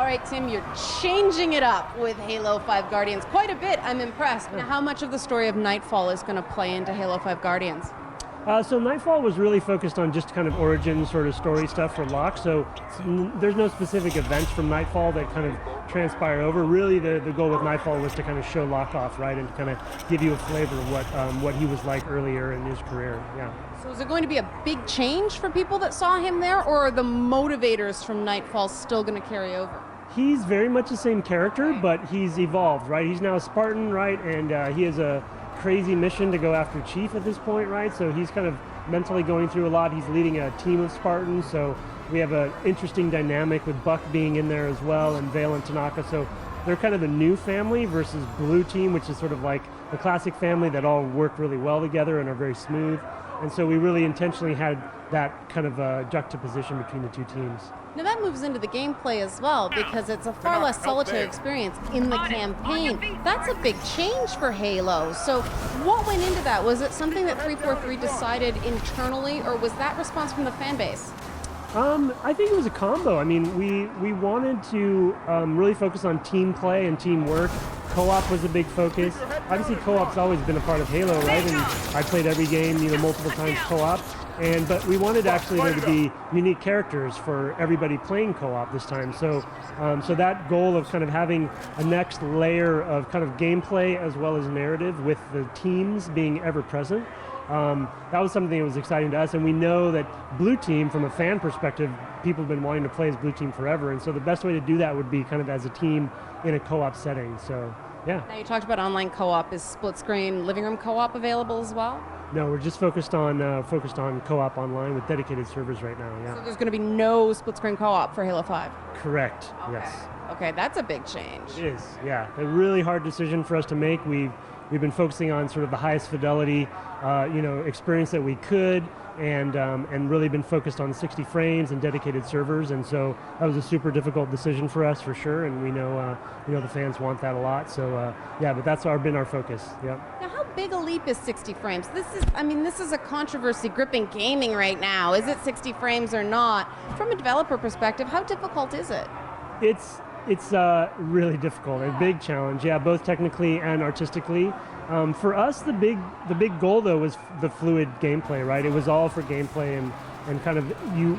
All right, Tim, you're changing it up with Halo 5 Guardians quite a bit. I'm impressed. Now, how much of the story of Nightfall is going to play into Halo 5 Guardians? So Nightfall was really focused on just kind of origin sort of story stuff for Locke, so there's no specific events from Nightfall that kind of transpire over. Really the goal with Nightfall was to kind of show Locke off, right, and to kind of give you a flavor of what he was like earlier in his career, yeah. So is it going to be a big change for people that saw him there, or are the motivators from Nightfall still going to carry over? He's very much the same character, but he's evolved, right? He's now a Spartan, right, and he has a crazy mission to go after Chief at this point, right? So he's kind of mentally going through a lot. He's leading a team of Spartans, so we have an interesting dynamic with Buck being in there as well, and Vale and Tanaka. So they're kind of the new family versus Blue Team, which is sort of like the classic family that all work really well together and are very smooth. And so we really intentionally had that kind of juxtaposition between the two teams. Now that moves into the gameplay as well, because it's a far less solitary experience in the campaign. That's a big change for Halo. So what went into that? Was it something that 343 decided internally, or was that response from the fan base? I think it was a combo. I mean, we wanted to really focus on team play and teamwork. Co-op was a big focus. Obviously, co-op's always been a part of Halo, right? And I played every game, multiple times co-op. But we wanted actually there to be unique characters for everybody playing co-op this time. So that goal of kind of having a next layer of kind of gameplay as well as narrative with the teams being ever present, that was something that was exciting to us. And we know that Blue Team, from a fan perspective, people have been wanting to play as Blue Team forever. And so the best way to do that would be kind of as a team in a co-op setting. So, yeah. Now you talked about online co-op. Is split screen living room co-op available as well? No, we're just focused on co-op online with dedicated servers right now. Yeah. So there's going to be no split screen co-op for Halo 5. Correct. Okay. Yes. Okay, that's a big change. It is. Yeah, a really hard decision for us to make. We've been focusing on sort of the highest fidelity, experience that we could, and really been focused on 60 frames and dedicated servers. And so that was a super difficult decision for us, for sure. And we know the fans want that a lot. So yeah, but that's been our focus. Yeah. Now, how big a leap is 60 frames? This is a controversy gripping gaming right now. Is it 60 frames or not? From a developer perspective, how difficult is it? It's really difficult, a big challenge, yeah, both technically and artistically. For us, the big goal though was the fluid gameplay, right? It was all for gameplay, and kind of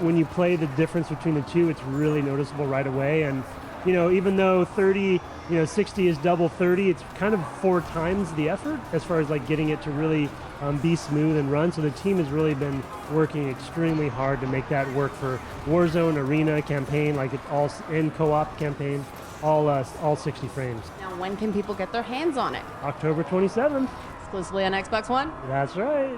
when you play the difference between the two, it's really noticeable right away. And even though 60 is double 30, it's kind of 4 times the effort as far as like getting it to really be smooth and run. So the team has really been working extremely hard to make that work for Warzone, Arena, Campaign, like it's all in co-op campaign, all 60 frames. Now, when can people get their hands on it? October 27th. Exclusively on Xbox One? That's right.